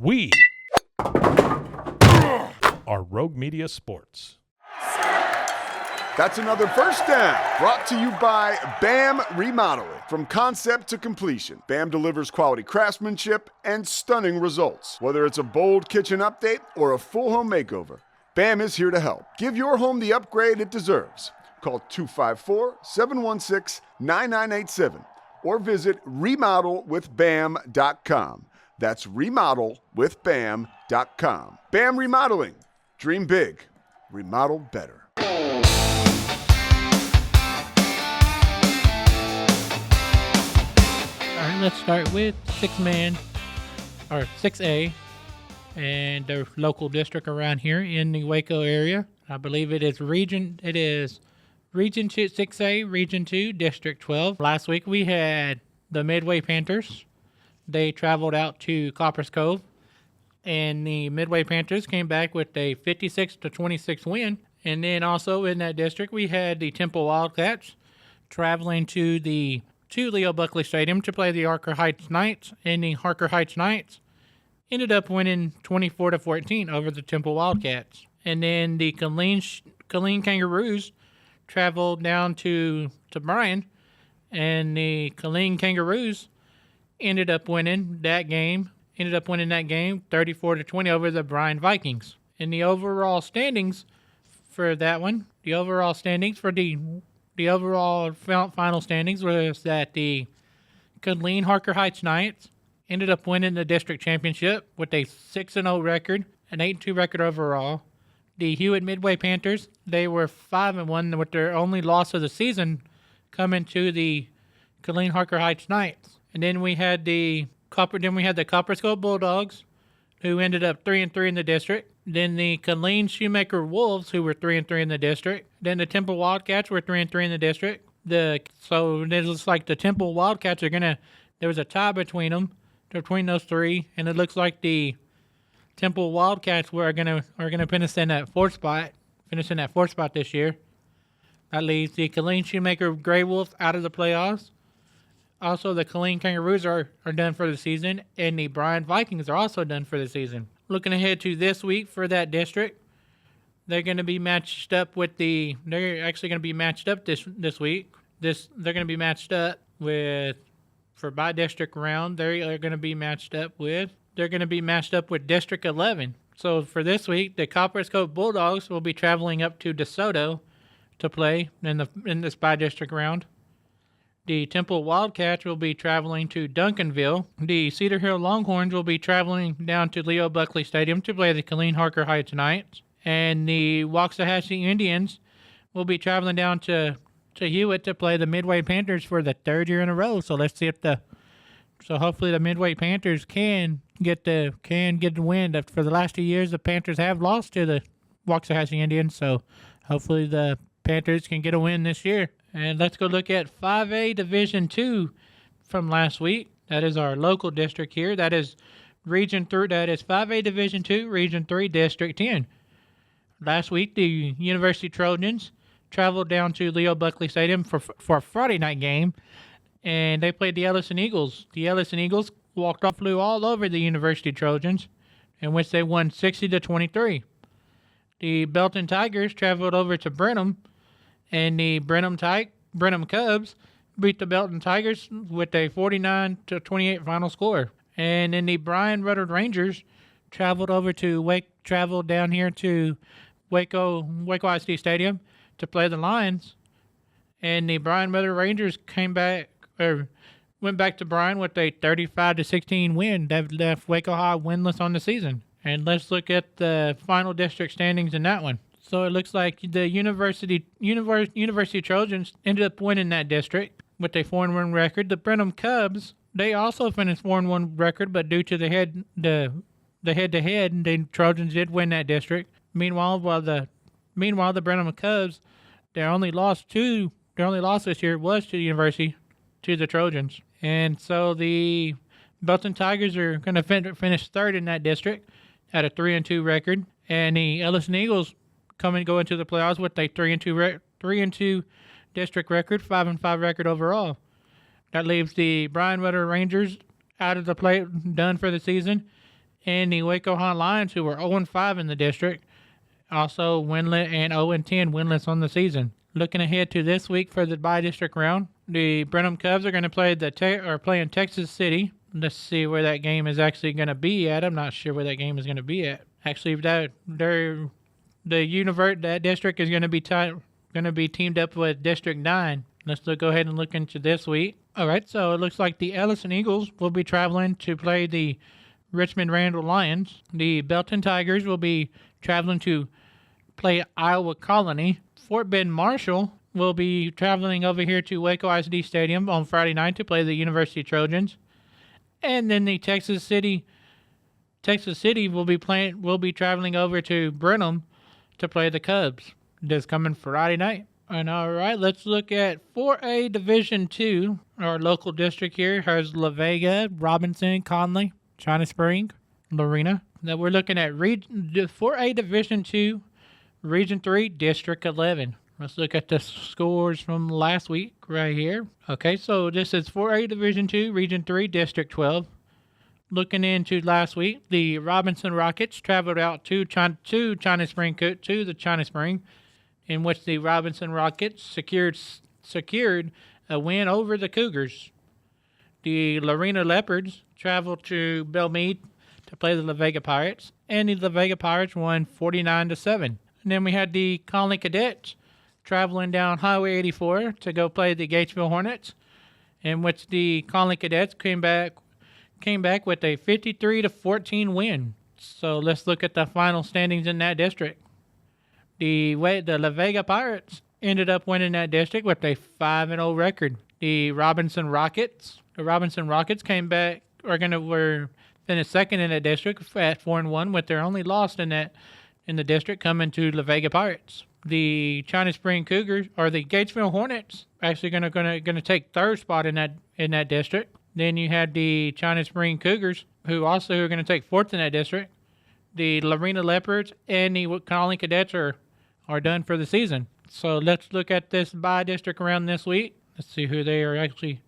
We are Rogue Media Sports. That's another first down, brought to you by BAM Remodeling. From concept to completion, BAM delivers quality craftsmanship and stunning results. Whether it's a bold kitchen update or a full home makeover, BAM is here to help. Give your home the upgrade it deserves. Call 254-716-9987 or visit remodelwithbam.com. That's remodelwithbam.com. BAM Remodeling. Dream big. Remodel better. Let's start with 6A and the local district around here in the Waco area. I believe it is Region 2, 6A, Region 2, District 12. Last week we had the Midway Panthers. They traveled out to Coppers Cove, and the Midway Panthers came back with a 56-26 win. And then also in that district we had the Temple Wildcats traveling to Leo Buckley Stadium to play the Harker Heights Knights, and the Harker Heights Knights ended up winning 24-14 over the Temple Wildcats. And then the Killeen Kangaroos traveled down to Bryan, and the Killeen Kangaroos ended up winning that game 34-20 over the Bryan Vikings. And the overall standings for that one, the overall final standings was that the Killeen Harker Heights Knights ended up winning the district championship with a 6-0 record, an 8-2 record overall. The Hewitt Midway Panthers, they were 5-1 with their only loss of the season coming to the Killeen Harker Heights Knights. And then we had the Coppers Cove Bulldogs, who ended up 3-3 in the district. Then the Killeen Shoemaker Wolves, who were 3-3 in the district. Then the Temple Wildcats were 3-3 in the district. So it looks like the Temple Wildcats there was a tie between those three, and it looks like the Temple Wildcats are gonna finish in that fourth spot this year. That leaves the Killeen Shoemaker Grey Wolves out of the playoffs. Also, the Killeen Kangaroos are done for the season, and the Bryan Vikings are also done for the season. Looking ahead to this week for that district, they're going to be matched up this week. They're going to be matched up for by district round. They're going to be matched up with District 11. So for this week, the Coppers Cove Bulldogs will be traveling up to DeSoto to play in this by district round. The Temple Wildcats will be traveling to Duncanville. The Cedar Hill Longhorns will be traveling down to Leo Buckley Stadium to play the Killeen Harker Heights Knights. And the Waxahachie Indians will be traveling down to Hewitt to play the Midway Panthers for the third year in a row. So let's see if hopefully the Midway Panthers can get the win. For the last 2 years, the Panthers have lost to the Waxahachie Indians. So hopefully the Panthers can get a win this year. And let's go look at 5A Division 2 from last week. That is our local district here. That is Region 3. That is 5A Division 2, Region 3, District 10. Last week, the University Trojans traveled down to Leo Buckley Stadium for a Friday night game, and they played the Ellison Eagles. The Ellison Eagles flew all over the University Trojans, in which they won 60-23. The Belton Tigers traveled over to Brenham, and the Brenham Cubs beat the Belton Tigers with a 49-28 final score. And then the Bryan Ruddard Rangers traveled down here to Waco ISD Stadium to play the Lions. And the Bryan Ruddard Rangers went back to Bryan with a 35-16 win that left Waco High winless on the season. And let's look at the final district standings in that one. So it looks like the University Trojans ended up winning that district with a 4-1 record. The Brenham Cubs, they also finished 4-1 record, but due to the head-to-head, the Trojans did win that district. Meanwhile, the Brenham Cubs, their only loss this year was to the Trojans. And so the Belton Tigers are going to finish third in that district at a 3-2 record, and the Ellison Eagles go into the playoffs with a 3-2 district record, 5-5 record overall. That leaves the Bryan Ruddard Rangers out of the play, done for the season, And the Waco High Lions, who were 0-5 in the district, also winless and 0-10 winless on the season. Looking ahead to this week for the bi-district round, the Brenham Cubs are going to play playing Texas City. Let's see where that game is actually going to be at. I'm not sure where that game is going to be at. Actually, that district is going to be teamed up with District 9. Let's go ahead and look into this week. All right, so it looks like the Ellison Eagles will be traveling to play the Richmond Randall Lions. The Belton Tigers will be traveling to play Iowa Colony. Fort Bend Marshall will be traveling over here to Waco ISD Stadium on Friday night to play the University Trojans. And then the Texas City will be traveling over to Brenham to play the Cubs this coming Friday night. And all right, let's look at 4A Division 2. Our local district here has La Vega, Robinson, Conley, China Spring, Lorena. Now we're looking at 4A Division 2, Region 3, District 11. Let's look at the scores from last week right here. Okay, so this is 4A Division 2, Region 3, District 12. Looking into last week, the Robinson Rockets traveled out to the China Spring, in which the Robinson Rockets secured a win over the Cougars. The Lorena Leopards traveled to Belmead to play the La Vega Pirates, and the La Vega Pirates won 49-7. And then we had the Conley Cadets traveling down Highway 84 to go play the Gatesville Hornets, in which the Conley Cadets came back with a 53-14 win. So let's look at the final standings in that district. The La Vega Pirates ended up winning that district with a 5-0 record. The Robinson Rockets were finished second in that district at 4-1, with their only loss in the district coming to La Vega Pirates. The China Spring Cougars, or the Gatesville Hornets, actually going to take third spot in that district. Then you had the China Spring Cougars, who are going to take fourth in that district. The Lorena Leopards and the Conley Cadets are done for the season. So let's look at this bi-district round this week. Let's see who they are actually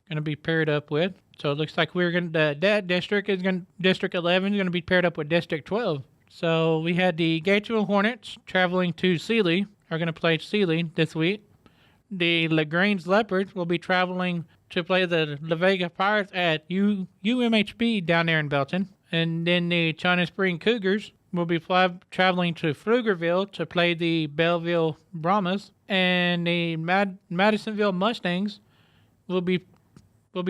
going to be paired up with. So it looks like that district District 11 is going to be paired up with District 12. So we had the Gatesville Hornets traveling to Sealy, are going to play Sealy this week. The LaGrange Leopards will be traveling to play the La Vega Pirates at UMHB down there in Belton. And then the China Spring Cougars will be traveling to Pflugerville to play the Belleville Brahmas. And the Madisonville Mustangs will be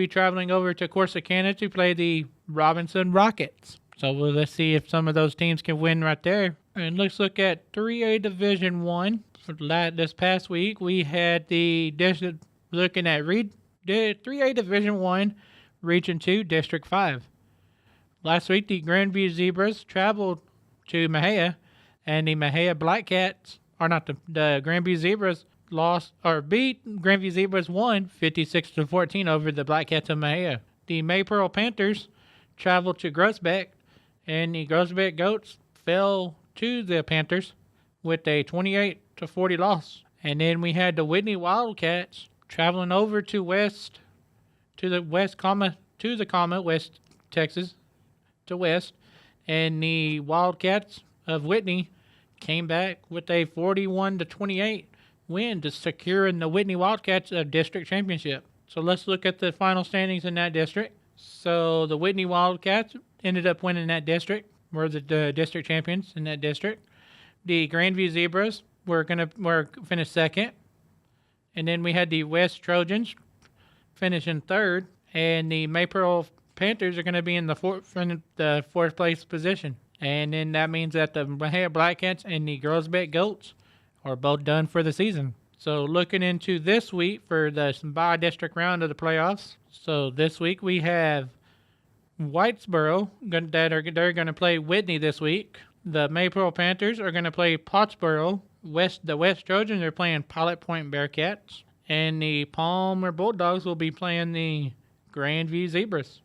traveling over to Corsicana to play the Robinson Rockets. So let's see if some of those teams can win right there. And let's look at 3A Division 1. For this past week, we had the district looking at 3A Division 1, Region 2, District 5. Last week, the Grandview Zebras traveled to Mexia, and the Mexia Blackcats, the Grandview Zebras beat Grandview Zebras 56-14 over the Blackcats of Mexia. The Maypearl Panthers traveled to Groesbeck, and the Groesbeck Goats fell to the Panthers with a 28-40 loss. And then we had the Whitney Wildcats traveling over to West Texas, and the Wildcats of Whitney came back with a 41-28 win to secure in the Whitney Wildcats a district championship. So let's look at the final standings in that district. So the Whitney Wildcats ended up winning that district, were the district champions in that district. The Grandview Zebras were finished second, and then we had the West Trojans finishing third, and the Maypearl Panthers are going to be in the fourth place position. And then that means that the Mexia Blackcats and the Groesbeck Goats are both done for the season. So looking into this week for the bi-district round of the playoffs. So this week we have Whitesboro they're going to play Whitney this week. The Maypearl Panthers are going to play Pottsboro. The West Trojans are playing Pilot Point Bearcats. And the Palmer Bulldogs will be playing the Grandview Zebras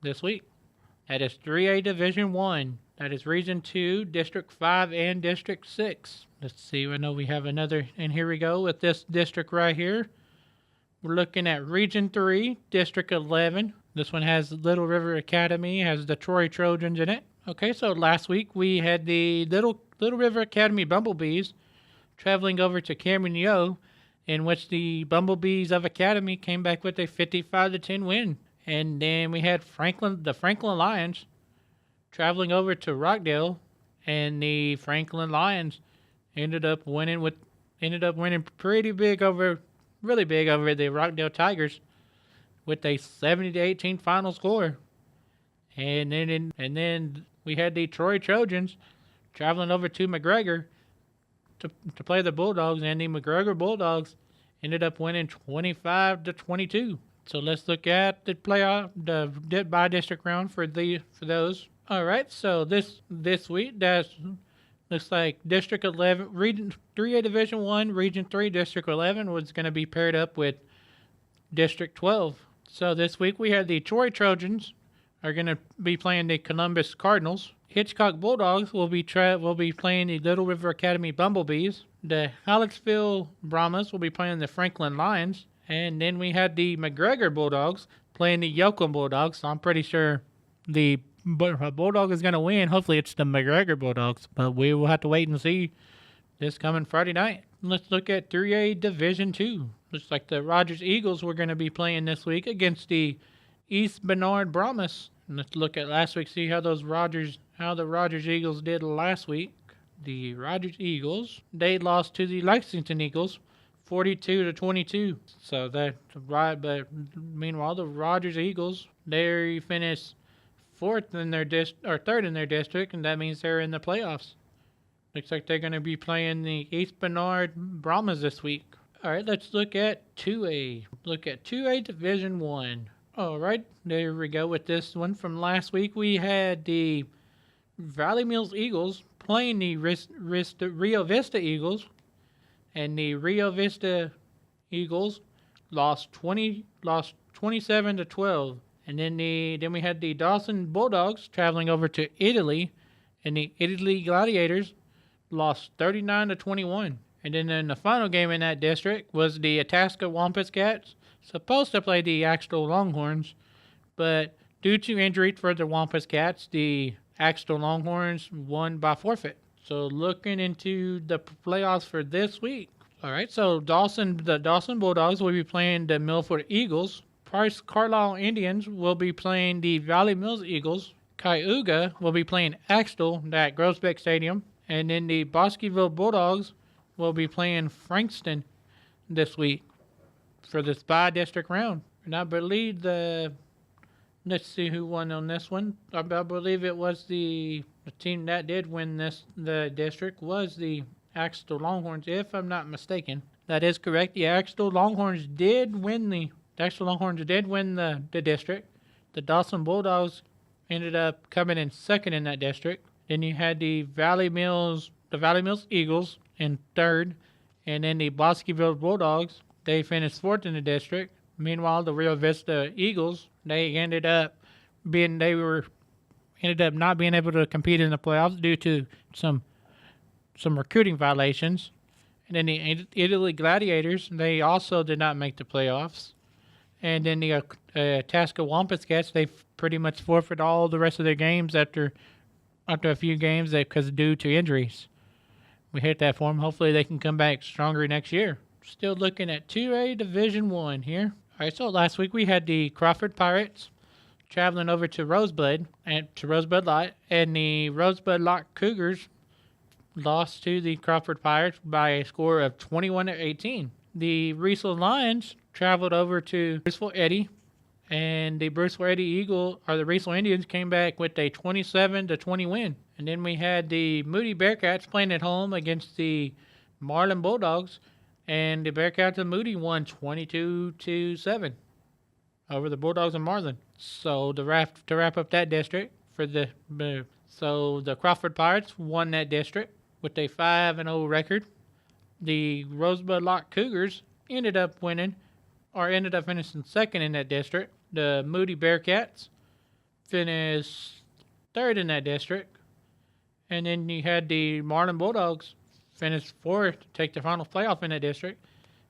this week. That is 3A Division 1. That is Region 2, District 5, and District 6. Let's see, I know we have another, and here we go with this district right here. We're looking at Region 3, District 11. This one has Little River Academy, has the Troy Trojans in it. Okay, so last week we had the Little River Academy Bumblebees traveling over to Cameron Yo, in which the Bumblebees of Academy came back with a 55-10 win. And then we had the Franklin Lions traveling over to Rockdale, and the Franklin Lions ended up winning really big over the Rockdale Tigers with a 70-18 final score. And then we had the Troy Trojans traveling over to McGregor to play the Bulldogs, and the McGregor Bulldogs ended up winning 25-22. So let's look at the the by district round for those. All right, so this week that looks like District 11, Region 3A Division 1, Region 3, District 11 was going to be paired up with District 12. So this week we had the Troy Trojans are going to be playing the Columbus Cardinals. Hitchcock Bulldogs will be playing the Little River Academy Bumblebees. The Hallettsville Brahmas will be playing the Franklin Lions. And then we had the McGregor Bulldogs playing the Yoakum Bulldogs. So I'm pretty sure the Bulldog is going to win. Hopefully it's the McGregor Bulldogs, but we will have to wait and see this coming Friday night. Let's look at 3A Division 2. Looks like the Rogers Eagles were going to be playing this week against the East Bernard Brahmas. And let's look at last week, see how the Rogers Eagles did last week. The Rogers Eagles, they lost to the Lexington Eagles 42-22. So that's right, but meanwhile the Rogers Eagles, they finished third in their district, and that means they're in the playoffs. Looks like they're going to be playing the East Bernard Brahmas this week. All right, let's look at 2A. Look at 2A Division 1. All right, there we go with this one from last week. We had the Valley Mills Eagles playing the Rio Vista Eagles, and the Rio Vista Eagles lost 27-12. And then we had the Dawson Bulldogs traveling over to Italy, and the Italy Gladiators lost 39-21. And then in the final game in that district was the Itasca Wampus Cats, supposed to play the Axtell Longhorns, but due to injury for the Wampus Cats, the Axtell Longhorns won by forfeit. So looking into the playoffs for this week. All right, so the Dawson Bulldogs will be playing the Milford Eagles. Price Carlisle Indians will be playing the Valley Mills Eagles. Cayuga will be playing Axtell at Grosbeck Stadium. And then the Bosqueville Bulldogs will be playing Frankston this week for this by-district round. And I believe let's see who won on this one. I believe it was the team that did win the district was the Axtell Longhorns, if I'm not mistaken. That is correct. The Axtell Longhorns did win the district. The Dawson Bulldogs ended up coming in second in that district. Then you had the Valley Mills Eagles in third, and then the Bosqueville Bulldogs, they finished fourth in the district. Meanwhile, the Rio Vista Eagles, they ended up not being able to compete in the playoffs due to some recruiting violations. And then the Italy Gladiators, they also did not make the playoffs. And then the Itasca Wampus Cats, they pretty much forfeit all the rest of their games after a few games because due to injuries. We hate that for them. Hopefully they can come back stronger next year. Still looking at 2A Division 1 here. All right, so last week we had the Crawford Pirates traveling over to Rosebud Lot, and the Rosebud Lot Cougars lost to the Crawford Pirates by a score of 21-18. The Riesel Lions traveled over to Bruceville Eddy, and the Bruceville Eddy the Riesel Indians came back with a 27-20 win. And then we had the Moody Bearcats playing at home against the Marlin Bulldogs, and the Bearcats of Moody won 22-7 over the Bulldogs and Marlin. So to wrap up that district the Crawford Pirates won that district with a 5-0 record. The Rosebud Lot Cougars ended up finishing second in that district. The Moody Bearcats finished third in that district. And then you had the Marlin Bulldogs finish fourth to take the final playoff in that district.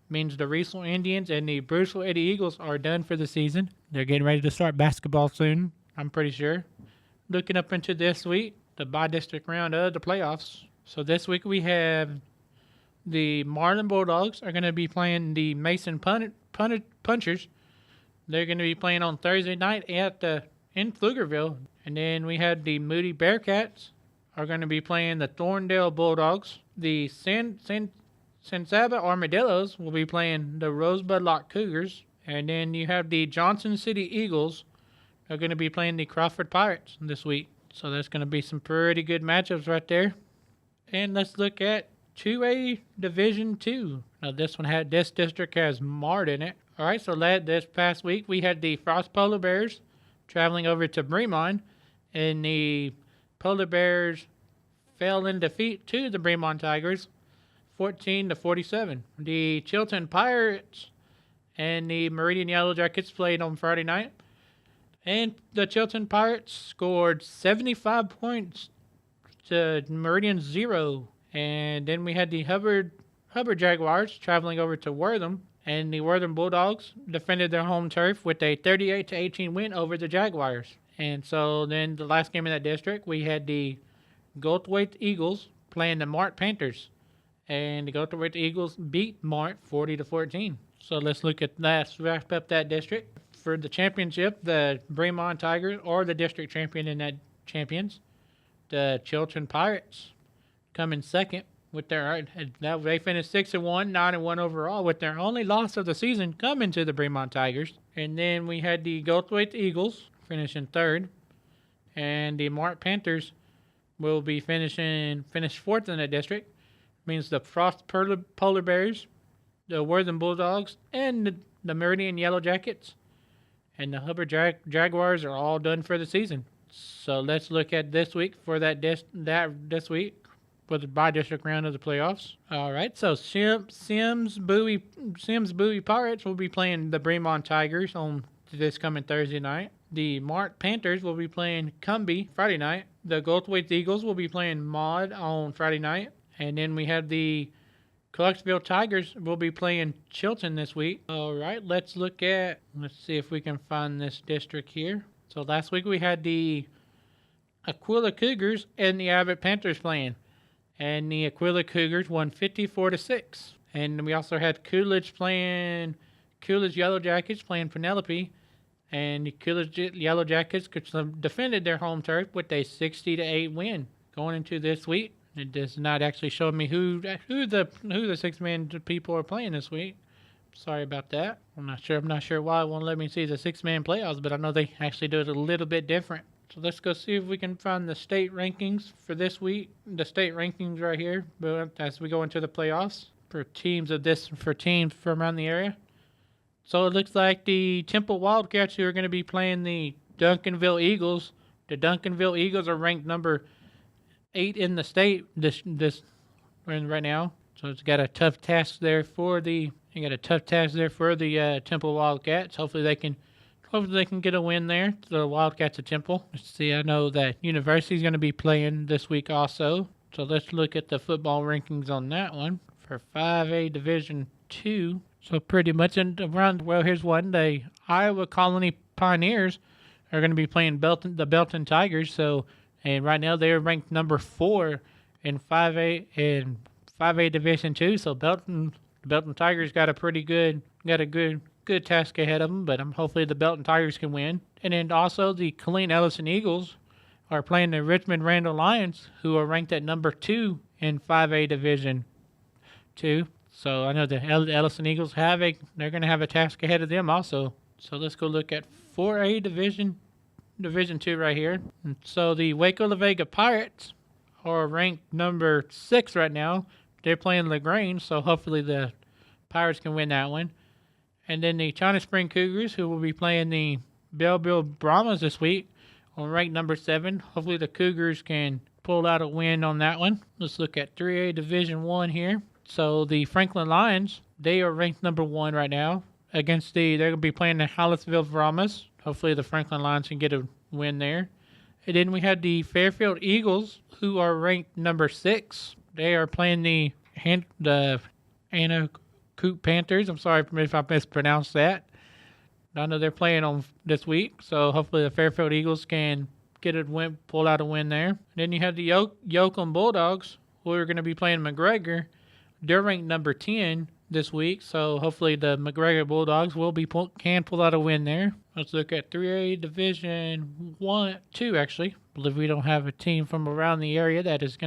Means the Riesel Indians and the Bruceville Eddy Eagles are done for the season. They're getting ready to start basketball soon, I'm pretty sure. looking up into this week, the bi-district round of the playoffs. So this week we have the Marlin Bulldogs are going to be playing the Mason Punchers. They're going to be playing on Thursday night in Pflugerville. And then we had the Moody Bearcats are going to be playing the Thorndale Bulldogs. The San Saba Armadillos will be playing the Rosebud Lock Cougars. And then you have the Johnson City Eagles are going to be playing the Crawford Pirates this week. So that's going to be some pretty good matchups right there. And let's look at 2A Division 2. Now this district has Mart in it. All right, so this past week we had the Frost Polar Bears traveling over to Bremond, and the Polar Bears fell in defeat to the Bremond Tigers, 14-47. The Chilton Pirates and the Meridian Yellow Jackets played on Friday night, and the Chilton Pirates scored 75 points to Meridian 0. And then we had the Hubbard Jaguars traveling over to Wortham, and the Wortham Bulldogs defended their home turf with a 38-18 win over the Jaguars. And so then the last game in that district, we had the Goldthwaite Eagles playing the Mart Panthers, and the Goldthwaite Eagles beat Mart 40-14. So let's wrap up that district. For the championship, the Bremond Tigers are the district champion in that champions. The Chilton Pirates come in second with they finished 6-1, 9-1 overall, with their only loss of the season coming to the Bremond Tigers. And then we had the Goldthwaite Eagles finishing third, and the Mart Panthers will be finished fourth in the district. Means the Frost Polar Bears, the Wortham Bulldogs, and the Meridian Yellow Jackets and the Hubbard Jaguars are all done for the season. So let's look at this week for this week for the bi-district round of the playoffs. All right, so Sims Bowie Pirates will be playing the Bremond Tigers on this coming Thursday night. The Mart Panthers will be playing Cumbie Friday night. The Goldthwaite Eagles will be playing Maud on Friday night. And then we have the Clarksville Tigers will be playing Chilton this week. All right, let's see if we can find this district here. So last week we had the Aquila Cougars and the Abbott Panthers playing, and the Aquila Cougars won 54-6. And we also had Coolidge Yellow Jackets playing Penelope, and the Coolidge Yellow Jackets defended their home turf with a 60-8 win going into this week. It does not actually show me who the 6-man people are playing this week. Sorry about that. I'm not sure why it won't let me see the 6-man playoffs, but I know they actually do it a little bit different. So let's go see if we can find the state rankings for this week. The state rankings right here, but as we go into the playoffs for teams from around the area. So it looks like the Temple Wildcats, who are going to be playing the Duncanville Eagles. The Duncanville Eagles are ranked number 8 in the state right now. So it's got a tough task there for the Temple Wildcats. Hopefully they can get a win there. The Wildcats of Temple. Let's see. I know that University is going to be playing this week also. So let's look at the football rankings on that one for 5A Division 2. So pretty much here's one. The Iowa Colony Pioneers are going to be playing the Belton Tigers. And right now they're ranked number 4 in 5A Division 2. So the Belton Tigers got a good task ahead of them, but hopefully the Belton Tigers can win. And then also the Killeen Ellison Eagles are playing the Richmond Randall Lions, who are ranked at number 2 in 5A Division 2. So I know the Ellison Eagles they're going to have a task ahead of them also. So let's go look at 4A Division 2 right here. And so the Waco La Vega Pirates are ranked number 6 right now. They're playing LaGrange, so hopefully the Pirates can win that one. And then the China Spring Cougars, who will be playing the Belleville Brahmas this week, are ranked number 7. Hopefully the Cougars can pull out a win on that one. Let's look at 3A Division 1 here. So the Franklin Lions, they are ranked number 1 right now. They're going to be playing the Hallettsville Brahmas. Hopefully the Franklin Lions can get a win there. And then we had the Fairfield Eagles, who are ranked number 6. They are playing the Anacoot Panthers. I'm sorry if I mispronounced that. I know they're playing on this week, so hopefully the Fairfield Eagles can pull out a win there. Then you have the Yoakum Bulldogs, who are going to be playing McGregor. They're ranked number 10 this week, so hopefully the McGregor Bulldogs can pull out a win there. Let's look at 3A Division 2 actually. I believe we don't have a team from around the area that is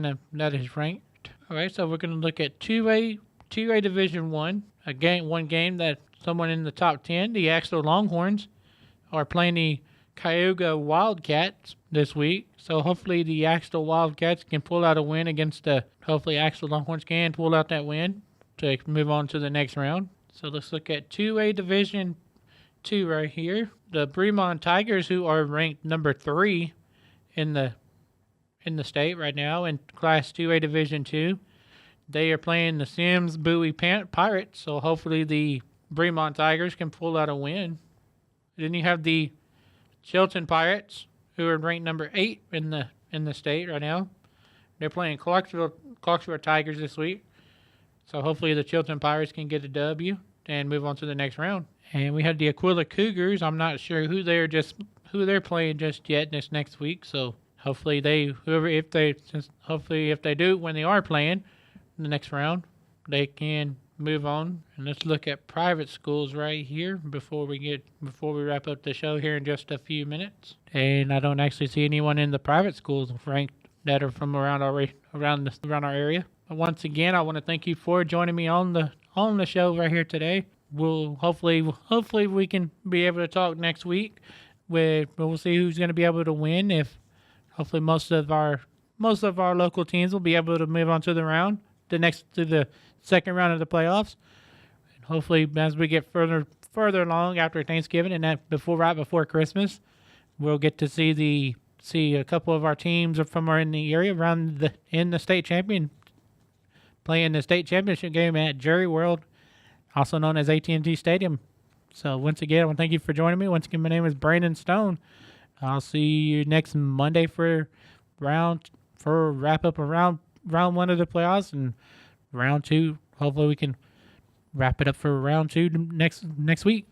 ranked. All right, so we're going to look at 2A Division 1. One game that someone in the top 10, the Axel Longhorns, are playing the Cayuga Wildcats this week. So hopefully the Axel Wildcats can pull out a win hopefully Axel Longhorns can pull out that win to move on to the next round. So let's look at 2A Division 2 right here. The Bremont Tigers, who are ranked number 3 in the state right now in Class 2A Division 2. They are playing the Sims Bowie Pirates, so hopefully the Bremont Tigers can pull out a win. Then you have the Chilton Pirates, who are ranked number 8 in the state right now. They're playing Clarksville Tigers this week. So hopefully the Chilton Pirates can get a W and move on to the next round. And we have the Aquila Cougars. I'm not sure who they're playing just yet this next week. So hopefully if they do when they are playing in the next round, they can move on. And let's look at private schools right here before we wrap up the show here in just a few minutes. And I don't actually see anyone in the private schools ranked that are from around our area. But once again, I want to thank you for joining me on the show right here today. We'll hopefully we can be able to talk next week. We'll see who's going to be able to win. If hopefully most of our local teams will be able to move on to the second round of the playoffs. And hopefully, as we get further along after Thanksgiving and that right before Christmas, we'll get to see a couple of our teams from in the area in the state champion playing the state championship game at Jerry World, also known as AT&T Stadium. So once again, I want to thank you for joining me. Once again, my name is Branden Stone. I'll see you next Monday for wrap up around round 1 of the playoffs, and round 2. Hopefully we can wrap it up for round 2 next week.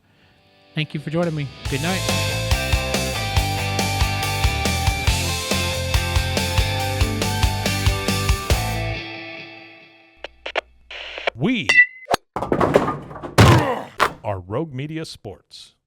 Thank you for joining me. Good night. We are Rogue Media Sports.